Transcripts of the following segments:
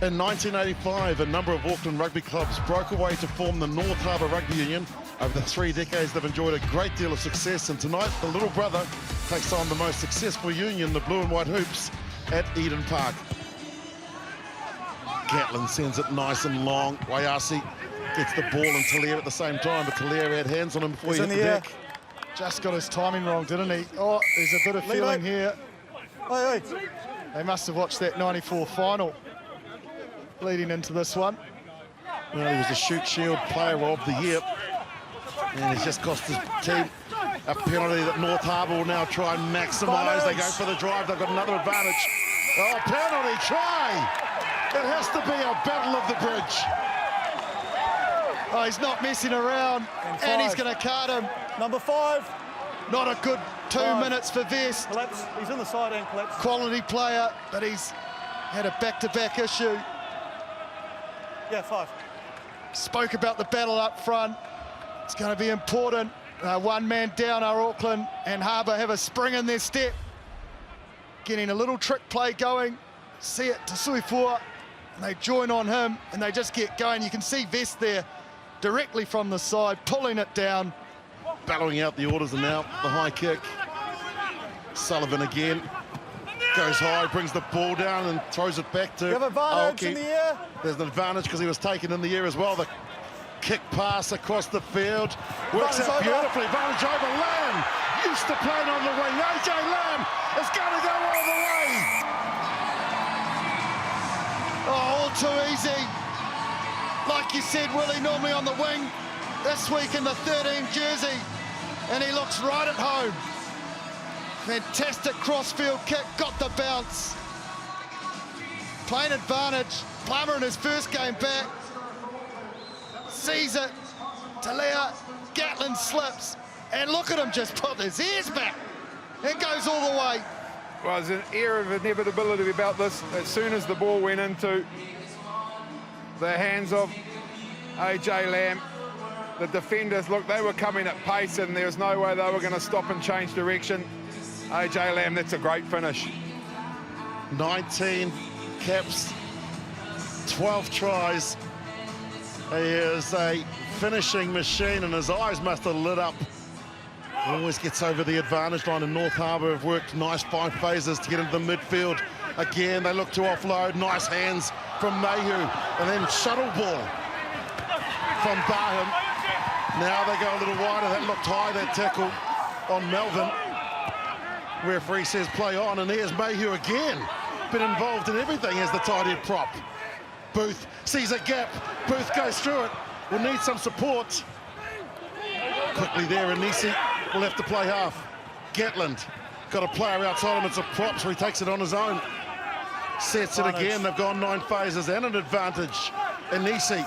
In 1985, a number of Auckland rugby clubs broke away to form the North Harbour Rugby Union. Over the 3 decades, they've enjoyed a great deal of success, and tonight, the little brother takes on the most successful union, the Blue and White Hoops, at Eden Park. Gatlin sends it nice and long. Waiasi gets the ball and Talia at the same time, but Talia had hands on him before he hit the deck. Just got his timing wrong, didn't he? Oh, there's a bit of feeling here. Hey. They must have watched that 94 final leading into this one. Well, he was the Shoot Shield Player of the Year, and he's just cost his team a penalty that North Harbour will now try and maximise. They go for the drive, they've got another advantage. Oh, penalty try! It has to be a battle of the bridge. Oh, he's not messing around, and he's going to card him. Number 5. Not a good 2 minutes for Vest. Collapse. He's in the side and collapse. Quality player, but he's had a back-to-back issue. Yeah, 5. Spoke about the battle up front. It's going to be important. One man down, our Auckland and Harbour have a spring in their step. Getting a little trick play going. See it to Suifua, and they join on him, and they just get going. You can see Vest there directly from the side, pulling it down. Bellowing out the orders, and now the high kick. Sullivan again. Goes high, brings the ball down and throws it back to You have advantage Aoki. in the air. There's an advantage because he was taken in the air as well. The kick pass across the field. Works out beautifully. Advantage over Lamb. Used to playing on the wing. AJ Lamb is going to go all the way. Oh, all too easy. Like you said, Willie, normally on the wing. This week in the 13 jersey. And he looks right at home. Fantastic crossfield kick, got the bounce. Plain advantage. Plummer in his first game back. Sees it. Talia, Gatlin slips. And look at him just put his ears back. It goes all the way. Well, there's an air of inevitability about this. As soon as the ball went into the hands of AJ Lamb, the defenders, look, they were coming at pace and there was no way they were going to stop and change direction. AJ Lamb, that's a great finish. 19 caps, 12 tries. He is a finishing machine, and his eyes must have lit up. Always gets over the advantage line, and North Harbour have worked nice 5 phases to get into the midfield. Again, they look to offload. Nice hands from Mayhew, and then shuttle ball from Barham. Now they go a little wider. That looked high, that tackle on Melvin. Referee says play on, and there's Mayhew again. Been involved in everything as the tight head prop. Booth sees a gap. Booth goes through it. Will need some support. Quickly there, Anisi will have to play half. Gatland got a player outside him. It's a prop, so he takes it on his own. Sets it again. They've gone 9 phases and an advantage. Anisi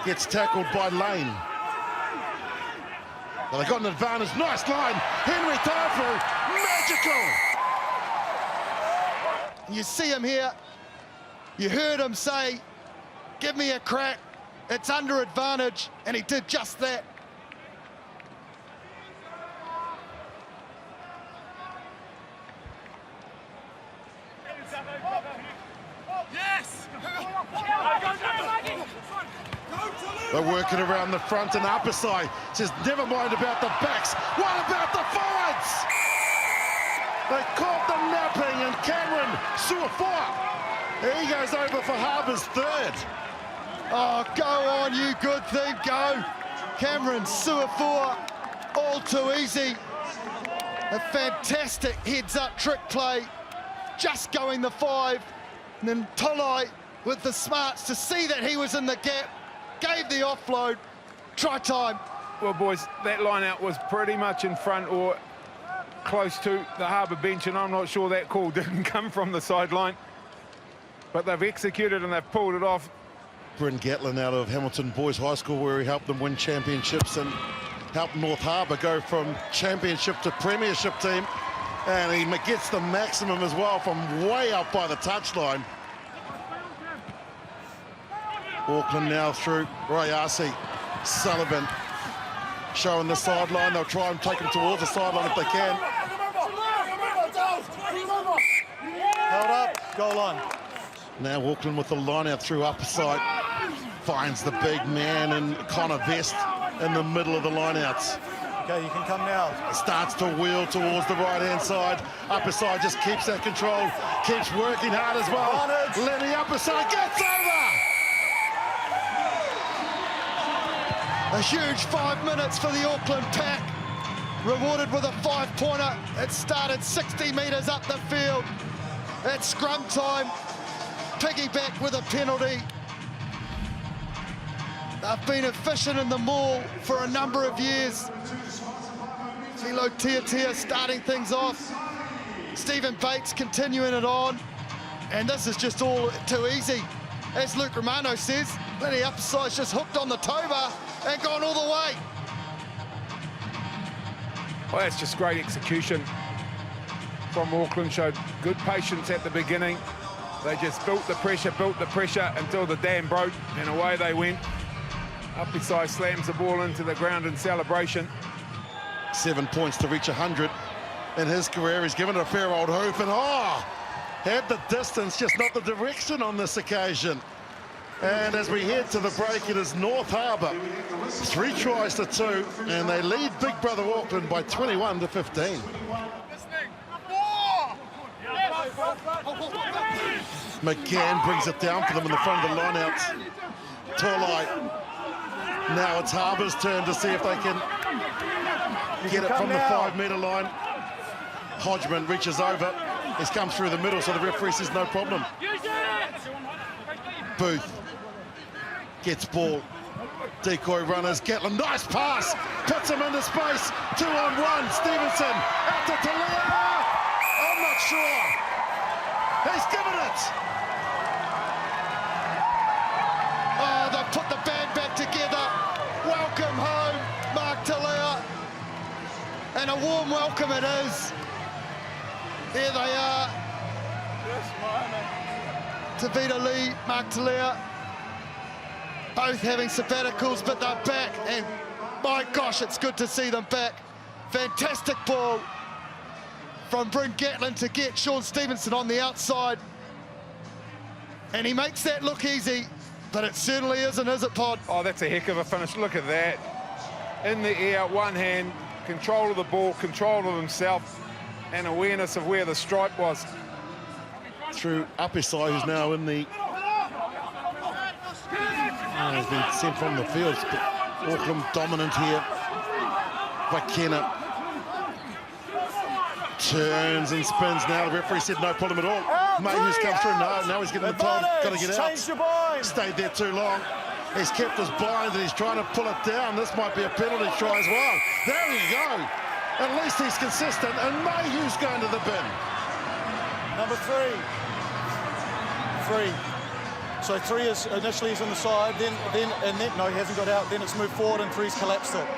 gets tackled by Lane. Well, they got an advantage. Nice line. Henry Tafu. Magical. You see him here. You heard him say, give me a crack. It's under advantage. And he did just that. Yes! They're working around the front, and Apasai says, never mind about the backs. What about the forwards? They caught them napping, and Cameron Suafua. He goes over for Harbour's 3rd. Oh, go on, you good thing, go. Cameron Suafua, all too easy. A fantastic heads-up trick play. Just going the 5. And then Tolai with the smarts to see that he was in the gap. Gave the offload. Try time. Well, boys, that line-out was pretty much in front or close to the Harbour bench, and I'm not sure that call didn't come from the sideline. But they've executed and they've pulled it off. Bryn Gatlin out of Hamilton Boys High School, where he helped them win championships and helped North Harbour go from championship to premiership team. And he gets the maximum as well from way up by the touchline. Auckland now through Rayasi. Sullivan showing the sideline. They'll try and take him towards the sideline if they can. Held up, goal line. Now Auckland with the line out through upper side. Finds the big man and Connor Vest in the middle of the lineouts. Okay, you can come now. Starts to wheel towards the right-hand side. Upper side just keeps that control. Keeps working hard as well. Lenny upper side gets over! A huge 5 minutes for the Auckland pack. Rewarded with a 5-pointer. It started 60 metres up the field. At scrum time, piggyback with a penalty. They've been efficient in the maul for a number of years. Tilo Tiatia starting things off. Stephen Bates continuing it on. And this is just all too easy. As Luke Romano says, Lenny Upside's just hooked on the toe bar and gone all the way. Well, that's just great execution from Auckland. Showed good patience at the beginning. They just built the pressure until the dam broke, and away they went. Upside slams the ball into the ground in celebration. 7 points to reach 100 in his career. He's given it a fair old hoof and had the distance, just not the direction on this occasion. And as we head to the break, it is North Harbour. 3 tries to 2, and they lead Big Brother Auckland by 21 to 15. McGann brings it down for them in the front of the lineouts. Tolai. Now it's Harbour's turn to see if they can get it from the 5-metre line. Hodgman reaches over. He's come through the middle, so the referee says no problem. Booth gets ball. Decoy runners. Gatlin, nice pass. Puts him into space. 2-on-1. Stevenson out to Talia. I'm not sure. He's given it. Oh, they've put the band back together. Welcome home, Mark Talia. And a warm welcome it is. There they are. Tavita Lee, Mark Talia, both having sabbaticals, but they're back. And my gosh, it's good to see them back. Fantastic ball from Bryn Gatlin to get Sean Stevenson on the outside. And he makes that look easy, but it certainly isn't, is it, Pod? Oh, that's a heck of a finish. Look at that. In the air, one hand, control of the ball, control of himself, and awareness of where the stripe was. Through Apisai, who's now in the... has been sent from the field. Auckland dominant here. Vakena turns and spins now. The referee said no problem at all. Mayhew's come through. No, now he's getting the time. Got to get out. Stayed there too long. He's kept his bind and he's trying to pull it down. This might be a penalty try as well. There you go. At least he's consistent, and Mayhew's going to the bin. Number 3. So 3 is initially is on the side, then no, he hasn't got out. Then it's moved forward and 3's collapsed it.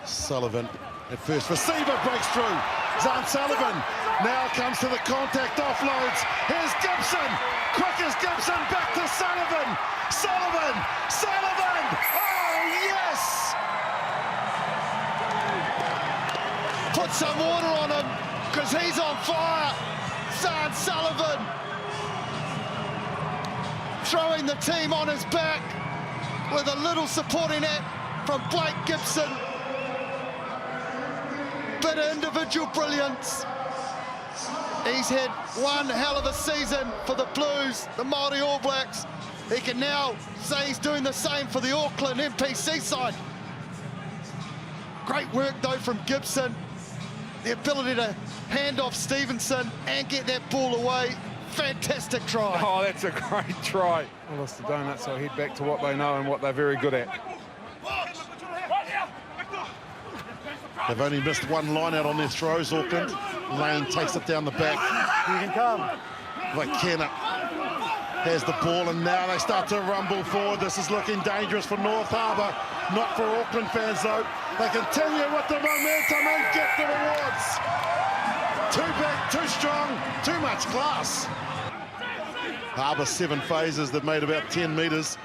Sullivan at first. Receiver breaks through. Zahn Sullivan now comes to the contact, offloads. Here's Gibson. Quick as Gibson, back to Sullivan. Sullivan. Oh, yes! Put some water on him, because he's on fire. Zahn Sullivan throwing the team on his back with a little supporting act from Blake Gibson. Bit of individual brilliance. He's had one hell of a season for the Blues, the Māori All Blacks. He can now say he's doing the same for the Auckland NPC side. Great work, though, from Gibson. The ability to hand off Stevenson and get that ball away. Fantastic try. Oh, that's a great try. Well, it's the Donuts, so I'll head back to what they know and what they're very good at. They've only missed one line out on their throws, Auckland. Lane takes it down the back. You can come. McKenna has the ball, and now they start to rumble forward. This is looking dangerous for North Harbour. Not for Auckland fans, though. They continue with the momentum and get the rewards. Too big, too strong, too much class. Harbour 7 phases. They've made about 10 metres.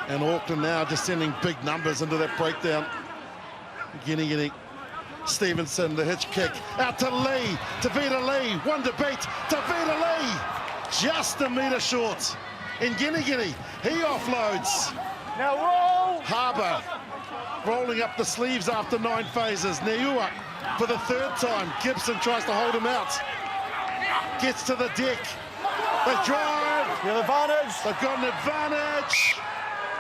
And Auckland now just sending big numbers into that breakdown. Guinea Stevenson, the hitch kick, out to Lee, Tavita Lee, one to beat, Tavita Lee, just a metre short. In Guinea, he offloads. Now roll! Harbour rolling up the sleeves after 9 phases. Neua for the 3rd time. Gibson tries to hold him out. Gets to the deck. They drive. You have advantage. They've got an advantage.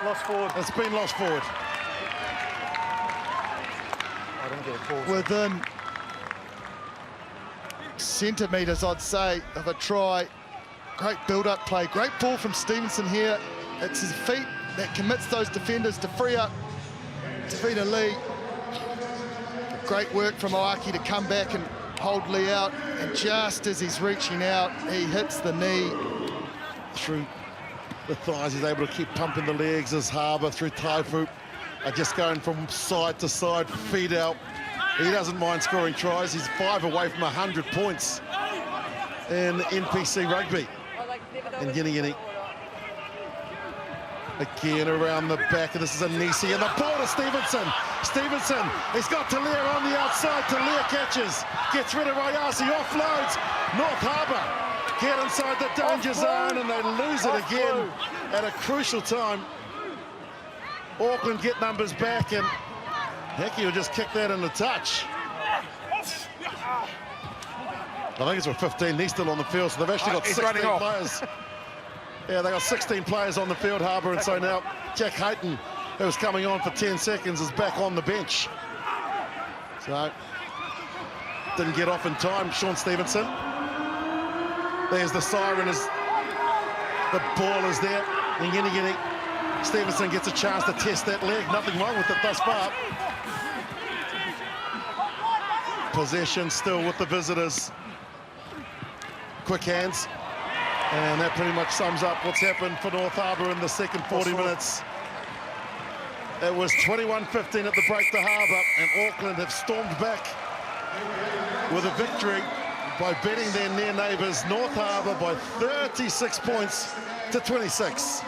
Lost forward. It's been lost forward. I didn't get a call. Within centimetres, I'd say, of a try. Great build-up play. Great ball from Stevenson here. It's his feet that commits those defenders to free up Tavita Lee. Great work from Oaki to come back and hold Lee out. And just as he's reaching out, he hits the knee. Through the thighs, he's able to keep pumping the legs as Harbour through Taifu are just going from side to side, feet out. He doesn't mind scoring tries. He's 5 away from 100 points in NPC rugby in Guinea. Again around the back, and this is Anisi, and the ball to Stevenson. Stevenson, he's got Talia on the outside. Talia catches, gets rid of Ayasi, offloads. North Harbour get inside the danger zone, and they lose it again at a crucial time. Auckland get numbers back, and Hecky will just kick that in the touch. I think it's with 15. He's still on the field, so they've actually got 16 players. Yeah, they got 16 players on the field, Harbour, and so now Jack Hayton, who was coming on for 10 seconds, is back on the bench. So, didn't get off in time, Sean Stevenson. There's the siren, as the ball is there. Ngini. Stevenson gets a chance to test that leg. Nothing wrong with it thus far. Possession still with the visitors. Quick hands. And that pretty much sums up what's happened for North Harbour in the second 40 minutes. It was 21-15 at the break to Harbour, and Auckland have stormed back with a victory by beating their near neighbours North Harbour by 36 points to 26.